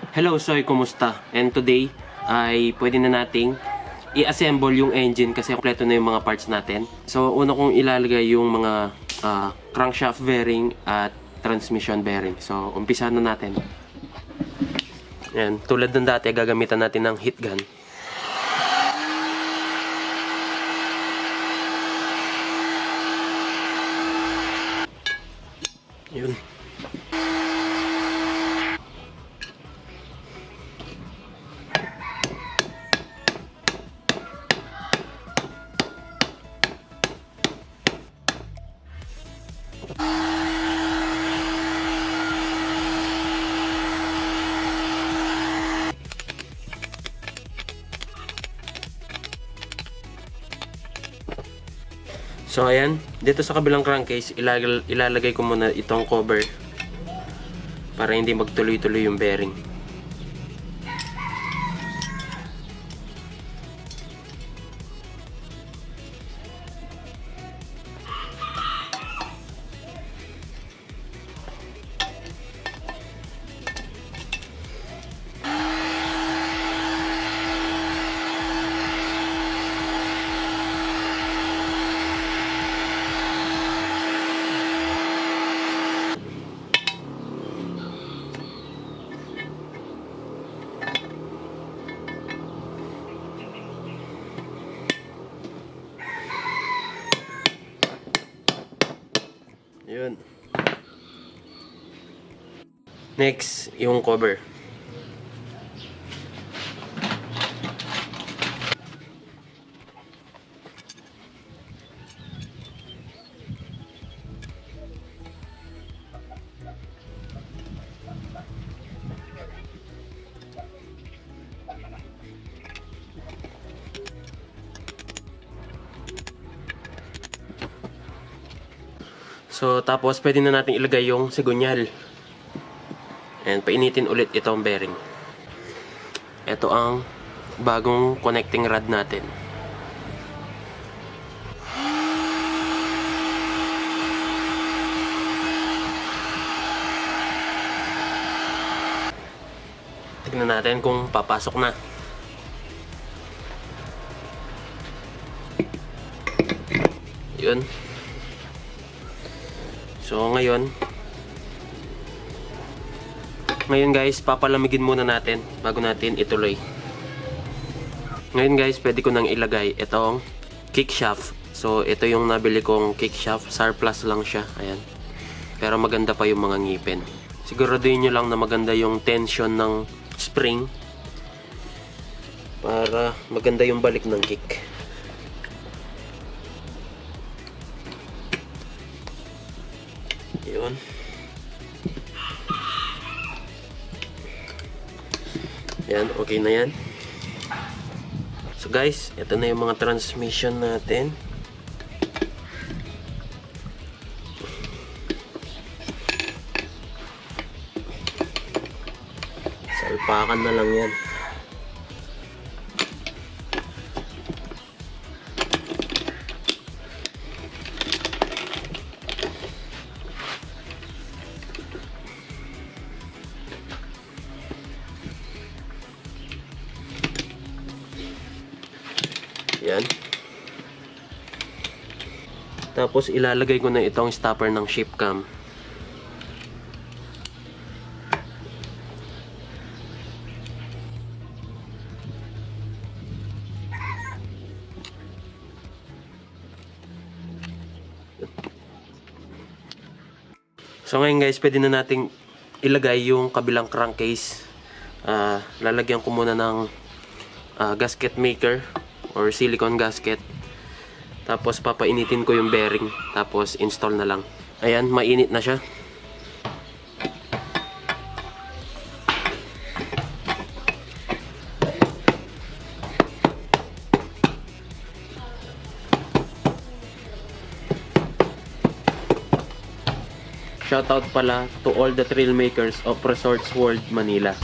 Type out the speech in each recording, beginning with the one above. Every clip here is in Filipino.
Hello Soy, kumusta? And today ay pwede na nating i-assemble yung engine kasi kompleto na yung mga parts natin. So una kong ilalagay yung mga crankshaft bearing at transmission bearing. So umpisa na natin. Yan, tulad ng dati gagamitan natin ng heat gun. Yun. So ayan, dito sa kabilang crankcase ilalagay ko muna itong cover para hindi magtuloy-tuloy yung bearing. Yun. Next, yung cover. So, tapos pwede na natin ilagay yung sigunyal. And painitin ulit itong bearing. Ito ang bagong connecting rod natin. Tignan natin kung papasok na. Yun. So ngayon guys, papalamigin muna natin bago natin ituloy. Ngayon guys, pwede ko nang ilagay itong kick shaft. So ito yung nabili kong kick shaft, surplus lang siya, ayan. Pero maganda pa yung mga ngipin. Siguraduhin nyo lang na maganda yung tension ng spring para maganda yung balik ng kick. Yun. Yan, okay na yan. So guys, ito na yung mga transmission natin. Salpakan na lang yan. Yan. Tapos ilalagay ko na itong stopper ng shift cam. So ngayon guys, pwede na nating ilagay yung kabilang crankcase. Lalagyan ko muna ng gasket maker or silicone gasket. Tapos papainitin ko yung bearing. Tapos install na lang. Ayan, mainit na siya. Shoutout pala to all the trail makers of Resorts World Manila.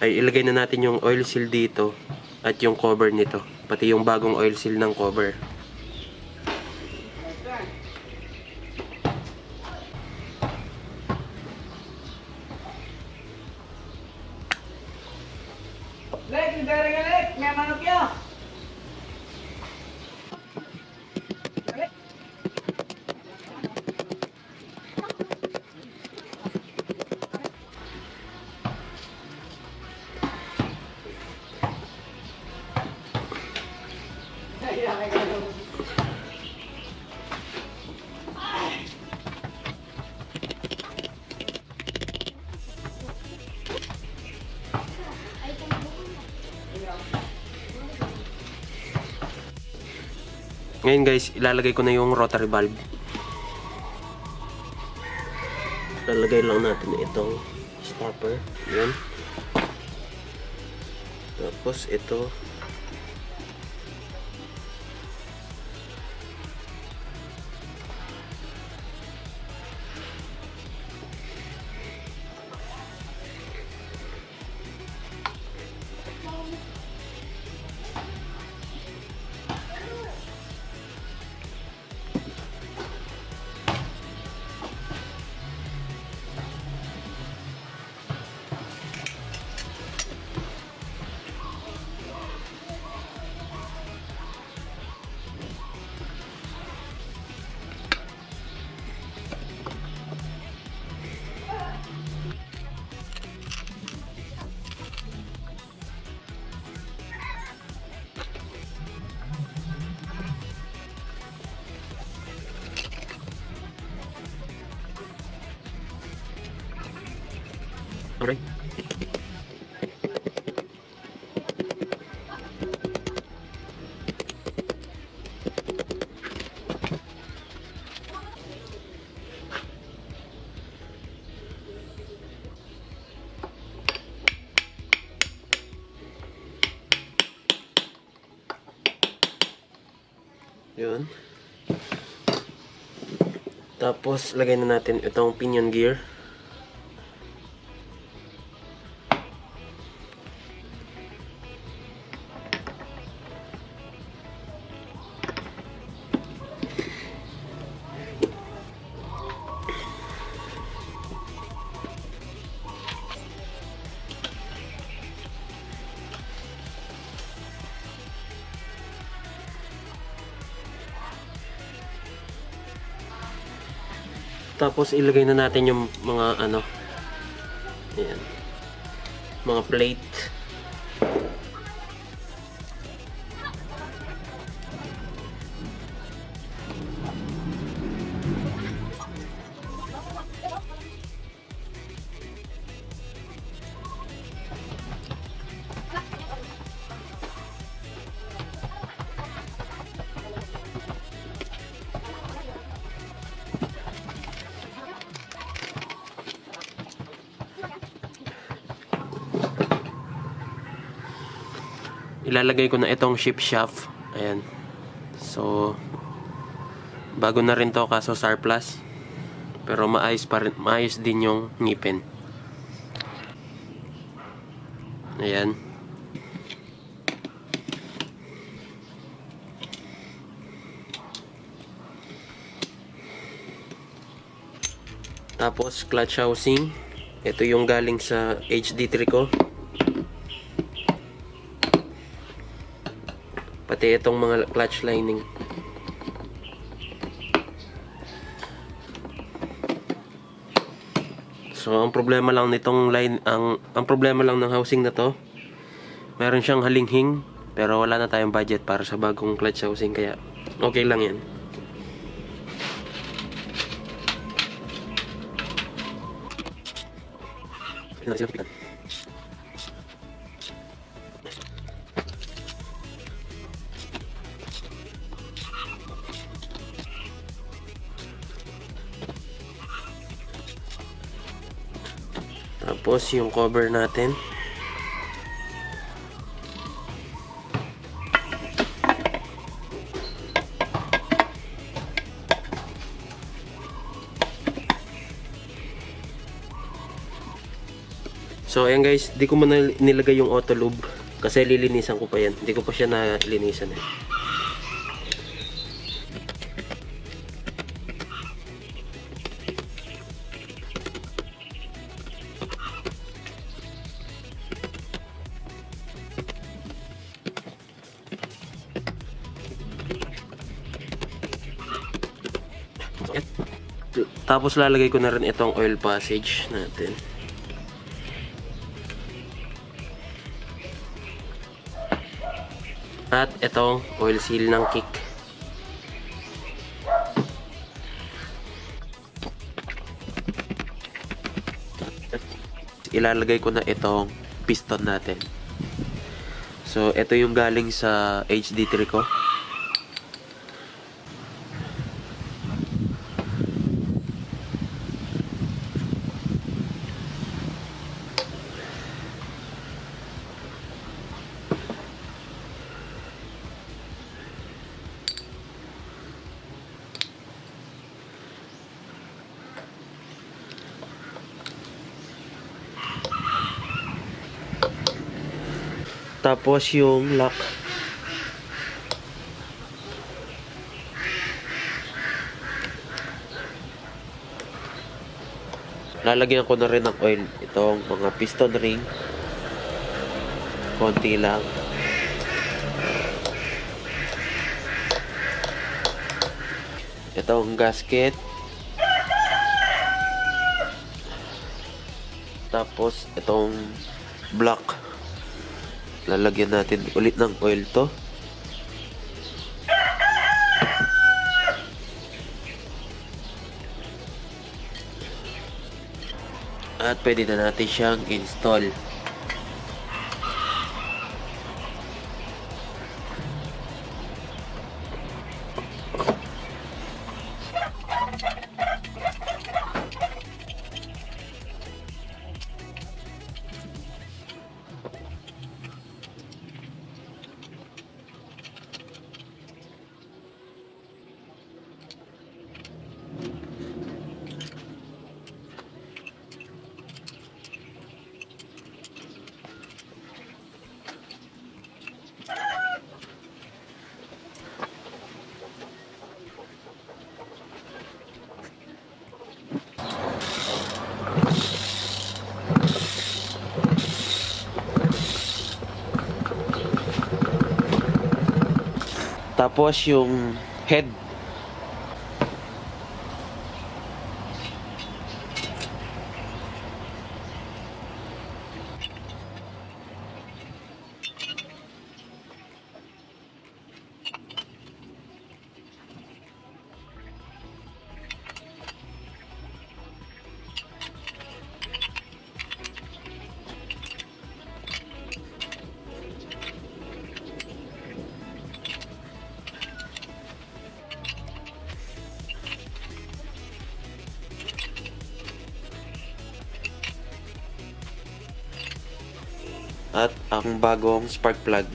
ay ilagay na natin yung oil seal dito at yung cover nito, pati yung bagong oil seal ng cover. Ngayon guys, ilalagay ko na yung rotary valve. Lalagay lang natin itong stopper. Yan. Tapos ito. Alright. Yun. Tapos lagay na natin itong pinion gear. Tapos ilagay na natin yung mga ano, ayan, mga plate. Ilalagay ko na itong ship shaft. Ayan. So, bago na rin to kaso surplus. Pero maayos pa rin, maayos din yung ngipin. Ayan. Tapos clutch housing. Ito yung galing sa HD3 ko. Pati itong mga clutch lining. So ang problema lang nitong line, ang problema lang ng housing na to, meron siyang halinghing pero wala na tayong budget para sa bagong clutch housing, kaya okay lang yan. Tapos yung cover natin. So ayan guys, di ko muna nilagay yung auto lube kasi lilinisan ko pa yan. Hindi ko pa siya nalinisan eh. Tapos lalagay ko na rin itong oil passage natin. At itong oil seal ng kick. Ilalagay ko na itong piston natin. So ito yung galing sa HD3 ko. Tapos yung lock. Lalagyan ko na rin ng oil itong mga piston ring. Konti lang. Itong gasket. Tapos itong block. Lalagyan natin ulit ng oil to. At pwede na natin siyang install. Tapos yung head. At ang bagong spark plug.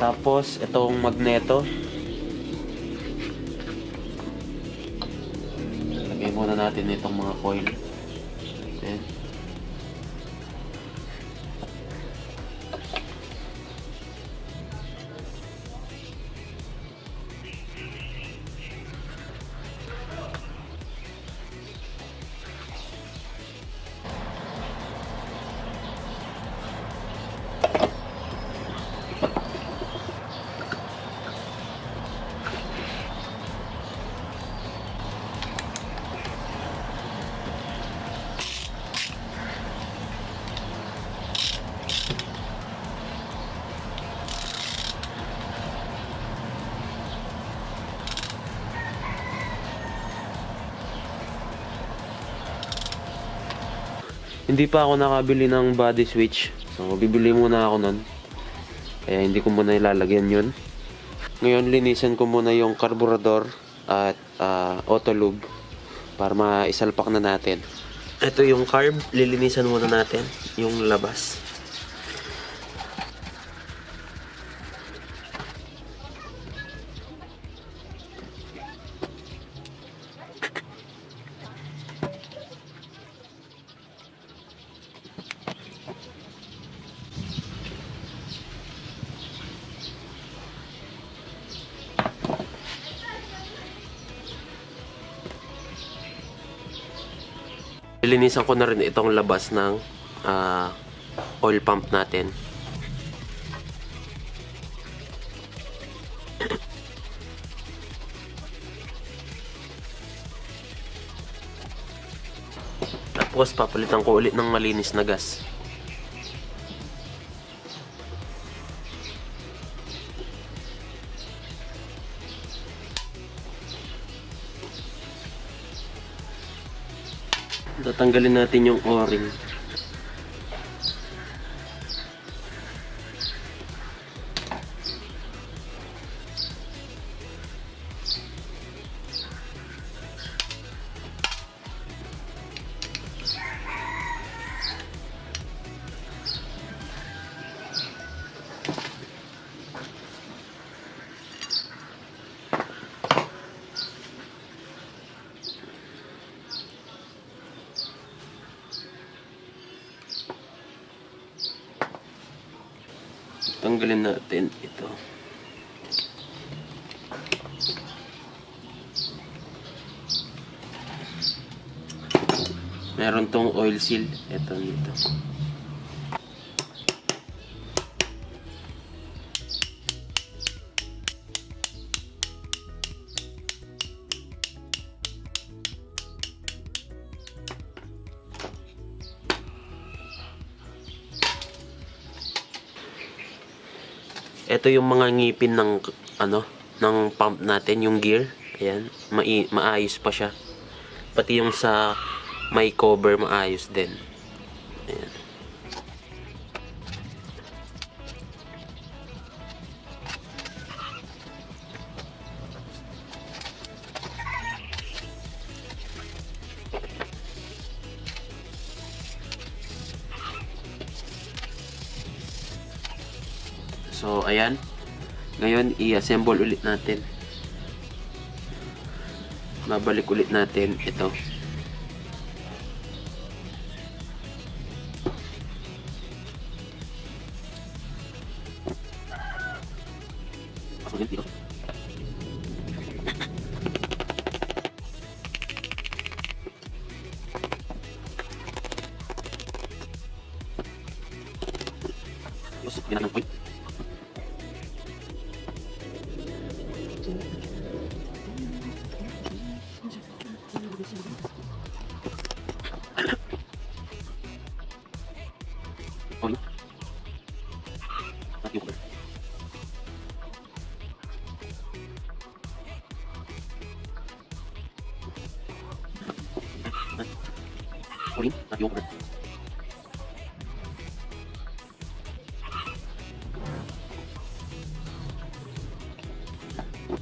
Tapos itong magneto. Lagay muna natin itong mga coil. Ayan. Hindi pa ako nakabili ng body switch. So, bibili muna ako nun. Kaya hindi ko muna ilalagyan yun. Ngayon, linisan ko muna yung carburetor at auto lube para maisalpak na natin. Ito yung carb. Lilinisan muna natin yung labas. Nilinisan ko na rin itong labas ng oil pump natin. Tapos papalitan ko ulit ng malinis na gas. Tatanggalin natin yung o-ring. Tanggalin natin ito. Meron tong oil seal. Ito dito. Ito yung mga ngipin ng ng pump natin, yung gear. Ayan, maayos pa siya. Pati yung sa may cover maayos din. Ayan. So, ayan. Ngayon, i-assemble ulit natin. Babalik ulit natin ito. Yan ang point.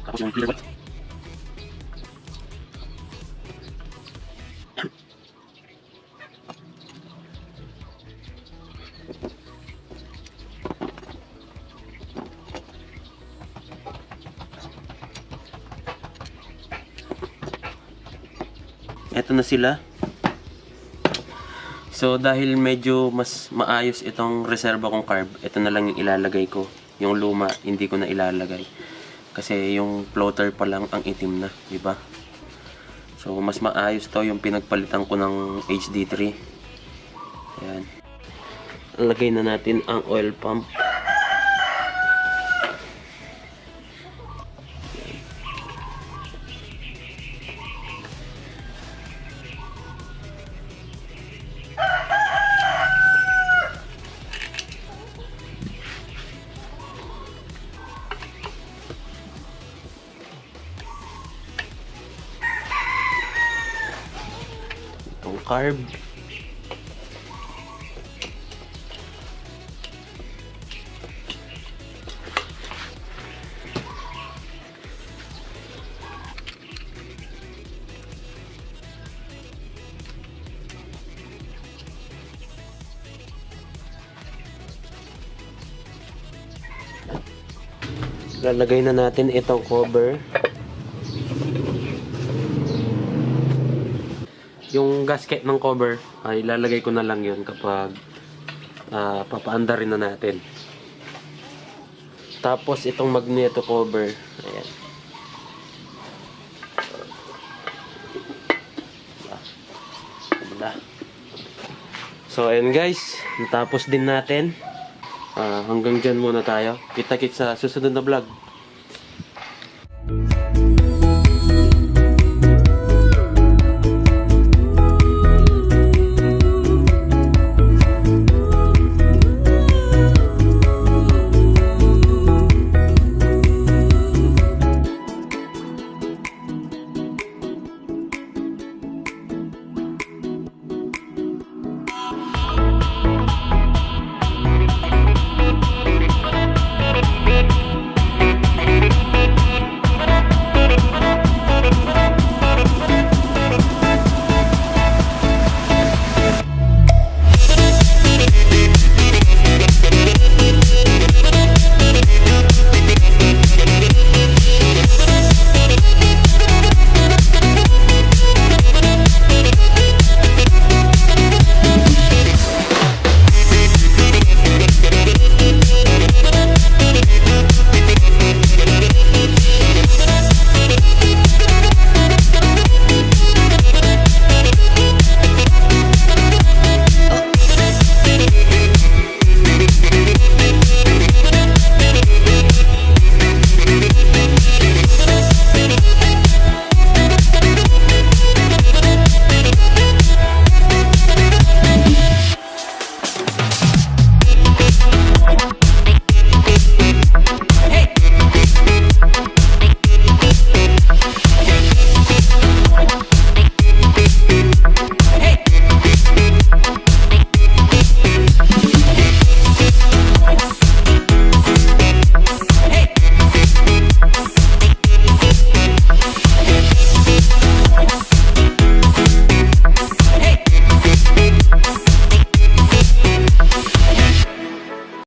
Tapos yung clear white. Ito na sila. So dahil medyo mas maayos itong reserva kong carb, ito na lang yung ilalagay ko. Yung luma, hindi ko na ilalagay. Kasi yung floater pa lang ang itim na, di ba? So mas maayos to yung pinagpalitan ko ng HD3. Ayan. Lagay na natin ang oil pump. Carb. Lalagay na natin itong cover. Yung gasket ng cover ay ilalagay ko na lang yun kapag papaanda rin na natin. Tapos itong magneto cover, ayan. Wala. So ayun guys, natapos din natin. Hanggang dyan muna tayo. Kita-kits sa susunod na vlog.